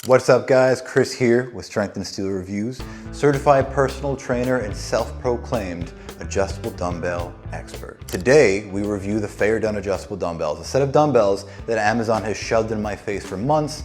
What's up guys, Chris here with Strength and Steel Reviews, certified personal trainer and self-proclaimed adjustable dumbbell expert. Today, we review the Feierdun adjustable dumbbells, a set of dumbbells that Amazon has shoved in my face for months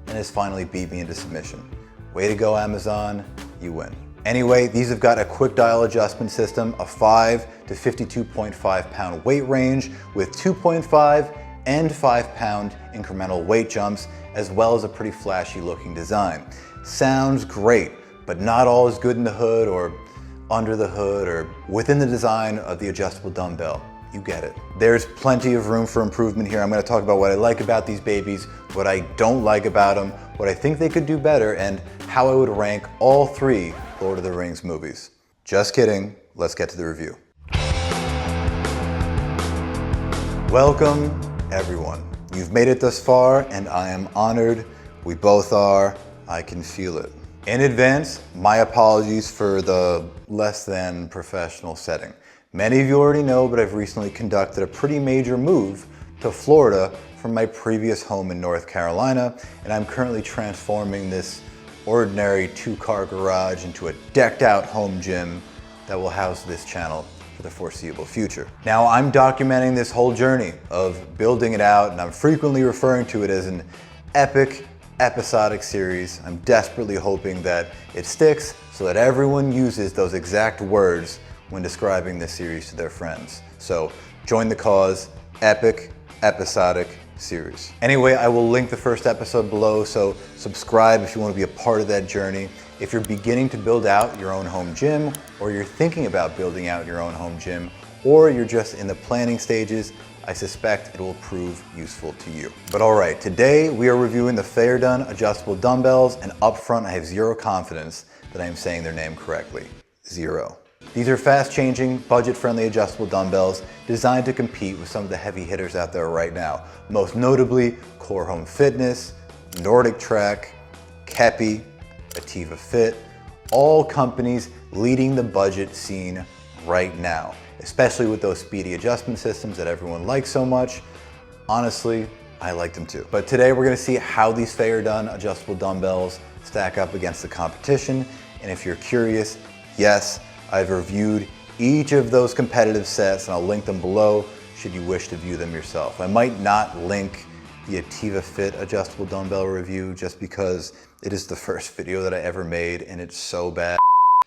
and has finally beat me into submission. Way to go, Amazon, you win. Anyway, these have got a quick dial adjustment system, a 5 to 52.5 pound weight range with 2.5 and 5 pound incremental weight jumps, as well as a pretty flashy looking design. Sounds great, but not all is good in the hood or under the hood or within the design of the adjustable dumbbell. You get it. There's plenty of room for improvement here. I'm gonna talk about what I like about these babies, what I don't like about them, what I think they could do better, and how I would rank all 3 Lord of the Rings movies. Just kidding, let's get to the review. Welcome, everyone. You've made it thus far, and I am honored. We both are. I can feel it. In advance, my apologies for the less than professional setting. Many of you already know, but I've recently conducted a pretty major move to Florida from my previous home in North Carolina, and I'm currently transforming this ordinary 2-car garage into a decked out home gym that will house this channel for the foreseeable future. Now, I'm documenting this whole journey of building it out, and I'm frequently referring to it as an epic, episodic series. I'm desperately hoping that it sticks so that everyone uses those exact words when describing this series to their friends. So join the cause, epic, episodic series. Anyway, I will link the first episode below, so subscribe if you want to be a part of that journey. If you're beginning to build out your own home gym, or you're thinking about building out your own home gym, or you're just in the planning stages, I suspect it will prove useful to you. But all right, today we are reviewing the Feierdun adjustable dumbbells, and up front I have zero confidence that I am saying their name correctly. Zero. These are fast-changing, budget-friendly adjustable dumbbells designed to compete with some of the heavy hitters out there right now, most notably Core Home Fitness, NordicTrack, Keppi, Ativafit, all companies leading the budget scene right now, especially with those speedy adjustment systems that everyone likes so much. Honestly, I like them too. But today we're gonna see how these Feierdun adjustable dumbbells stack up against the competition. And if you're curious, yes, I've reviewed each of those competitive sets, and I'll link them below should you wish to view them yourself. I might not link the Ativafit adjustable dumbbell review just because it is the first video that I ever made and it's so bad.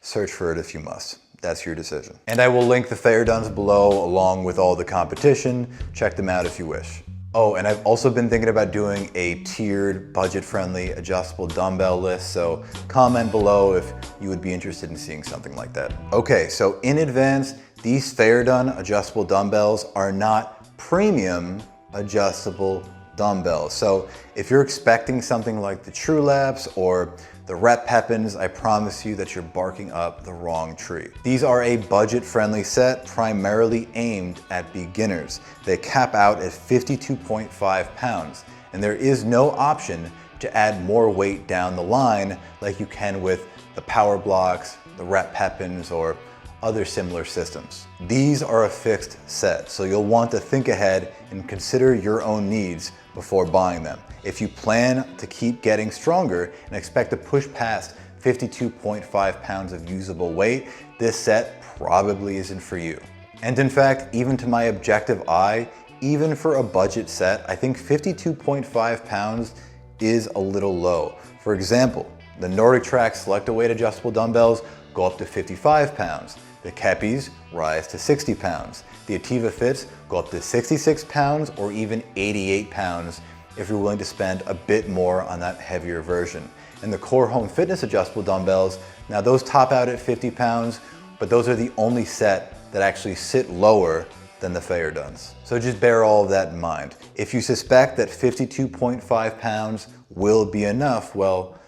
Search for it if you must. That's your decision. And I will link the Feierduns below along with all the competition. Check them out if you wish. Oh, and I've also been thinking about doing a tiered, budget-friendly adjustable dumbbell list, so comment below if you would be interested in seeing something like that. Okay, so in advance, these Feierdun adjustable dumbbells are not premium adjustable dumbbells. So if you're expecting something like the TrueLapse or the REP Pepins, I promise you that you're barking up the wrong tree. These are a budget-friendly set primarily aimed at beginners. They cap out at 52.5 pounds, and there is no option to add more weight down the line like you can with the PowerBlocks, the REP Pepins, or other similar systems. These are a fixed set, so you'll want to think ahead and consider your own needs before buying them. If you plan to keep getting stronger and expect to push past 52.5 pounds of usable weight, this set probably isn't for you. And in fact, even to my objective eye, even for a budget set, I think 52.5 pounds is a little low. For example, the NordicTrack Select-A-Weight adjustable dumbbells go up to 55 pounds. The Keppis rise to 60 pounds. The Ativafits go up to 66 pounds or even 88 pounds if you're willing to spend a bit more on that heavier version. And the Core Home Fitness adjustable dumbbells, now those top out at 50 pounds, but those are the only set that actually sit lower than the Feierduns. So just bear all of that in mind. If you suspect that 52.5 pounds will be enough, well,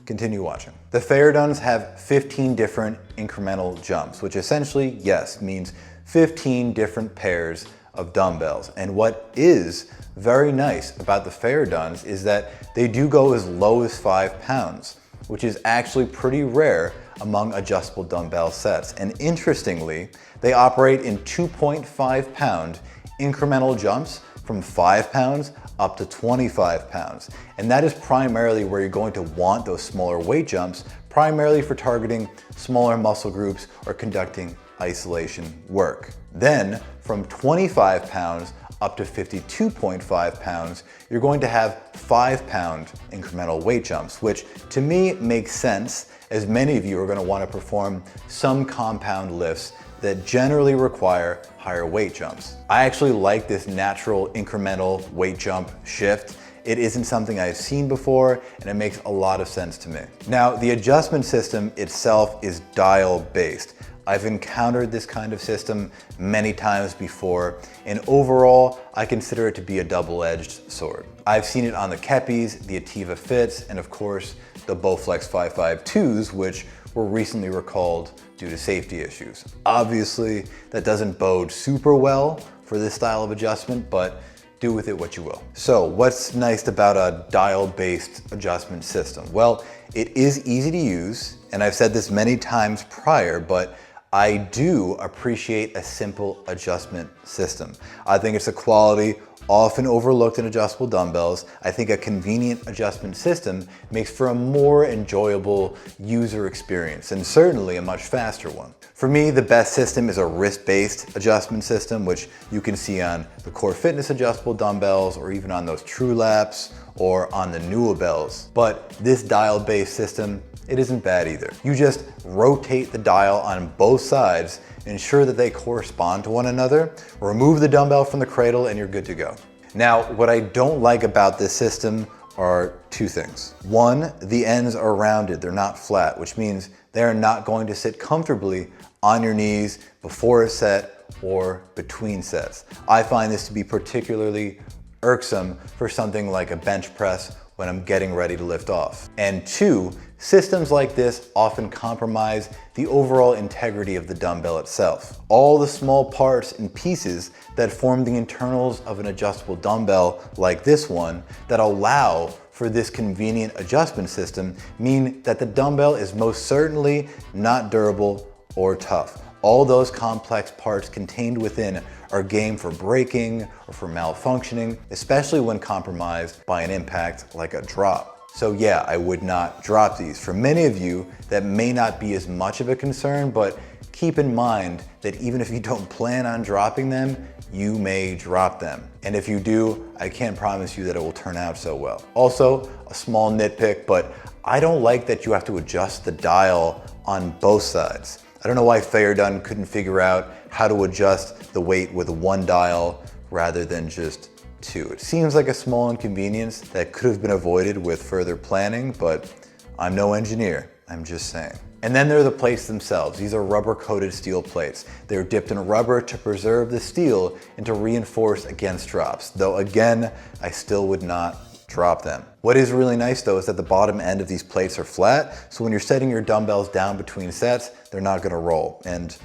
continue watching. The Feierduns have 15 different incremental jumps, which essentially, yes, means 15 different pairs of dumbbells. And what is very nice about the Feierduns is that they do go as low as 5 pounds, which is actually pretty rare among adjustable dumbbell sets. And interestingly, they operate in 2.5 pound incremental jumps from 5 pounds up to 25 pounds. And that is primarily where you're going to want those smaller weight jumps, primarily for targeting smaller muscle groups or conducting isolation work. Then from 25 pounds up to 52.5 pounds, you're going to have 5-pound incremental weight jumps, which to me makes sense, as many of you are going to want to perform some compound lifts that generally require higher weight jumps. I actually like this natural incremental weight jump shift. It isn't something I've seen before, and it makes a lot of sense to me. Now, the adjustment system itself is dial-based. I've encountered this kind of system many times before, and overall, I consider it to be a double-edged sword. I've seen it on the Keppis, the Ativafits, and of course, the Bowflex 552s, which were recently recalled due to safety issues. Obviously, that doesn't bode super well for this style of adjustment, but do with it what you will. So what's nice about a dial-based adjustment system? Well, it is easy to use, and I've said this many times prior, but I do appreciate a simple adjustment system. I think it's a quality often overlooked in adjustable dumbbells. I think a convenient adjustment system makes for a more enjoyable user experience, and certainly a much faster one. For me, the best system is a wrist-based adjustment system, which you can see on the Core Fitness adjustable dumbbells, or even on those True Laps, or on the Dumbbells. But this dial-based system, it isn't bad either. You just rotate the dial on both sides, ensure that they correspond to one another, remove the dumbbell from the cradle, and you're good to go. Now, what I don't like about this system are two things. One, the ends are rounded, they're not flat, which means they're not going to sit comfortably on your knees before a set or between sets. I find this to be particularly irksome for something like a bench press when I'm getting ready to lift off. And two, systems like this often compromise the overall integrity of the dumbbell itself. All the small parts and pieces that form the internals of an adjustable dumbbell like this one that allow for this convenient adjustment system mean that the dumbbell is most certainly not durable or tough. All those complex parts contained within are game for breaking or for malfunctioning, especially when compromised by an impact like a drop. So yeah, I would not drop these. For many of you, that may not be as much of a concern, but keep in mind that even if you don't plan on dropping them, you may drop them. And if you do, I can't promise you that it will turn out so well. Also, a small nitpick, but I don't like that you have to adjust the dial on both sides. I don't know why Feierdun couldn't figure out how to adjust the weight with one dial rather than just two. It seems like a small inconvenience that could have been avoided with further planning, but I'm no engineer, I'm just saying. And then there are the plates themselves. These are rubber-coated steel plates. They're dipped in rubber to preserve the steel and to reinforce against drops, though again, I still would not drop them. What is really nice though is that the bottom end of these plates are flat, so when you're setting your dumbbells down between sets, they're not gonna roll. And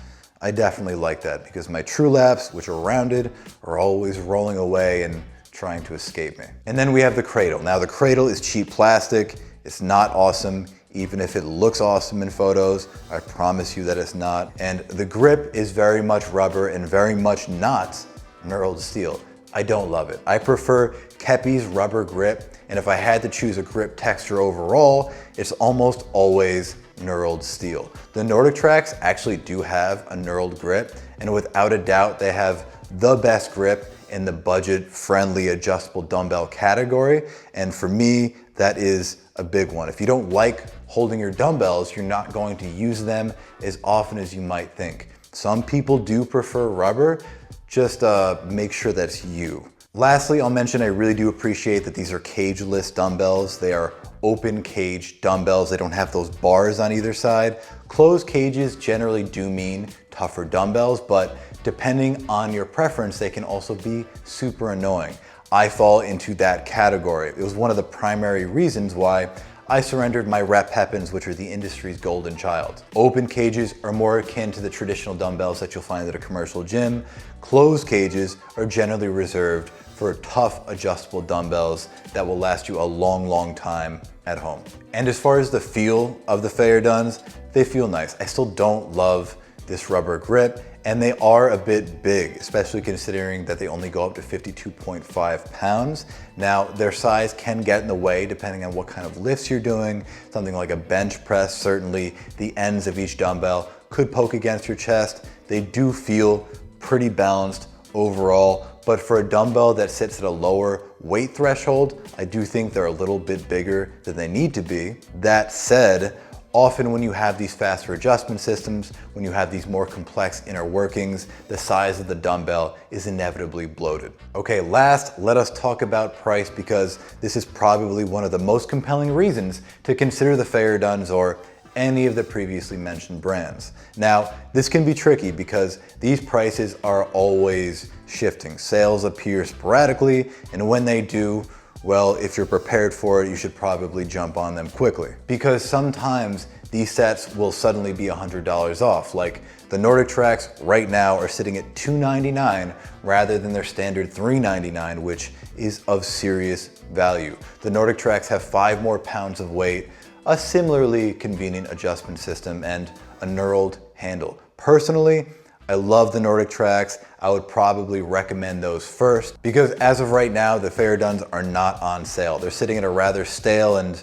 I definitely like that because my True Laps, which are rounded, are always rolling away and trying to escape me. And then we have the Cradle. Now the Cradle is cheap plastic. It's not awesome. Even if it looks awesome in photos, I promise you that it's not. And the grip is very much rubber and very much not knurled steel. I don't love it. I prefer Keppi's rubber grip, and if I had to choose a grip texture overall, it's almost always knurled steel. The NordicTracks actually do have a knurled grip, and without a doubt, they have the best grip in the budget-friendly adjustable dumbbell category, and for me, that is a big one. If you don't like holding your dumbbells, you're not going to use them as often as you might think. Some people do prefer rubber, just make sure that's you. Lastly, I'll mention I really do appreciate that these are cageless dumbbells. They are open cage dumbbells. They don't have those bars on either side. Closed cages generally do mean tougher dumbbells, but depending on your preference, they can also be super annoying. I fall into that category. It was one of the primary reasons why I surrendered my REP Pepins, which are the industry's golden child. Open cages are more akin to the traditional dumbbells that you'll find at a commercial gym. Closed cages are generally reserved for tough adjustable dumbbells that will last you a long, long time at home. And as far as the feel of the Feierduns, they feel nice. I still don't love this rubber grip, and they are a bit big, especially considering that they only go up to 52.5 pounds. Now, their size can get in the way depending on what kind of lifts you're doing. Something like a bench press, certainly the ends of each dumbbell could poke against your chest. They do feel pretty balanced overall, but for a dumbbell that sits at a lower weight threshold, I do think they're a little bit bigger than they need to be. That said, often when you have these faster adjustment systems, when you have these more complex inner workings, the size of the dumbbell is inevitably bloated. Okay, last, let us talk about price, because this is probably one of the most compelling reasons to consider the Feierduns or any of the previously mentioned brands. Now, this can be tricky because these prices are always shifting. Sales appear sporadically, and when they do, well, if you're prepared for it, you should probably jump on them quickly. Because sometimes these sets will suddenly be $100 off. Like the NordicTracks right now are sitting at $299 rather than their standard $399, which is of serious value. The NordicTracks have 5 more pounds of weight, a similarly convenient adjustment system, and a knurled handle. Personally, I love the NordicTracks. I would probably recommend those first because as of right now, the Feierduns are not on sale. They're sitting at a rather stale and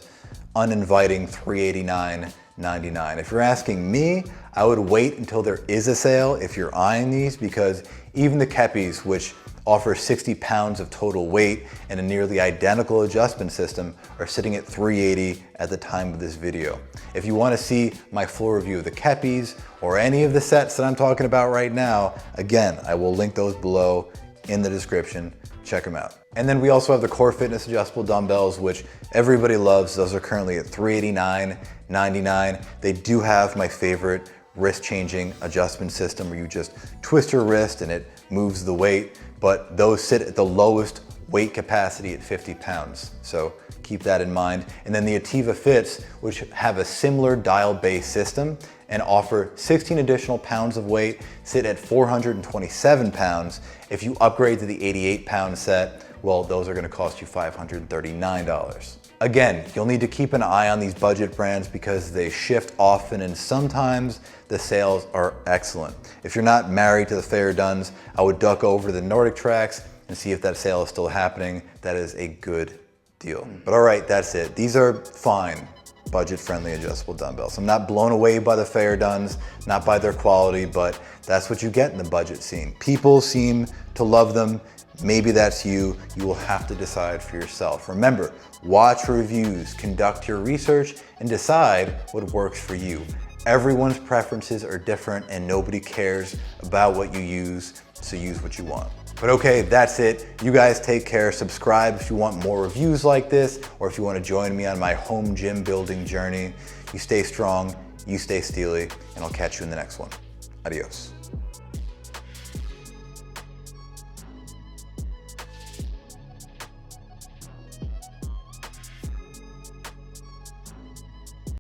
uninviting $389.99. If you're asking me, I would wait until there is a sale if you're eyeing these, because even the Keppis, which offer 60 pounds of total weight and a nearly identical adjustment system, are sitting at $380 at the time of this video. If you want to see my full review of the Keppis or any of the sets that I'm talking about right now, again, I will link those below in the description. Check them out. And then we also have the Core Fitness adjustable dumbbells, which everybody loves. Those are currently at $389.99. They do have my favorite wrist changing adjustment system where you just twist your wrist and it moves the weight, but those sit at the lowest weight capacity at 50 pounds. So keep that in mind. And then the Ativafits, which have a similar dial-based system and offer 16 additional pounds of weight, sit at 427 pounds. If you upgrade to the 88-pound set, well, those are gonna cost you $539. Again, you'll need to keep an eye on these budget brands because they shift often and sometimes the sales are excellent. If you're not married to the Feierduns, I would duck over to the NordicTracks and see if that sale is still happening. That is a good deal. But all right, that's it. These are fine, budget-friendly adjustable dumbbells. I'm not blown away by the Feierduns, not by their quality, but that's what you get in the budget scene. People seem to love them. Maybe that's you. You will have to decide for yourself. Remember, watch reviews, conduct your research, and decide what works for you. Everyone's preferences are different and nobody cares about what you use, so use what you want. But okay, that's it. You guys take care. Subscribe if you want more reviews like this, or if you want to join me on my home gym building journey. You stay strong, you stay steely, and I'll catch you in the next one. Adios.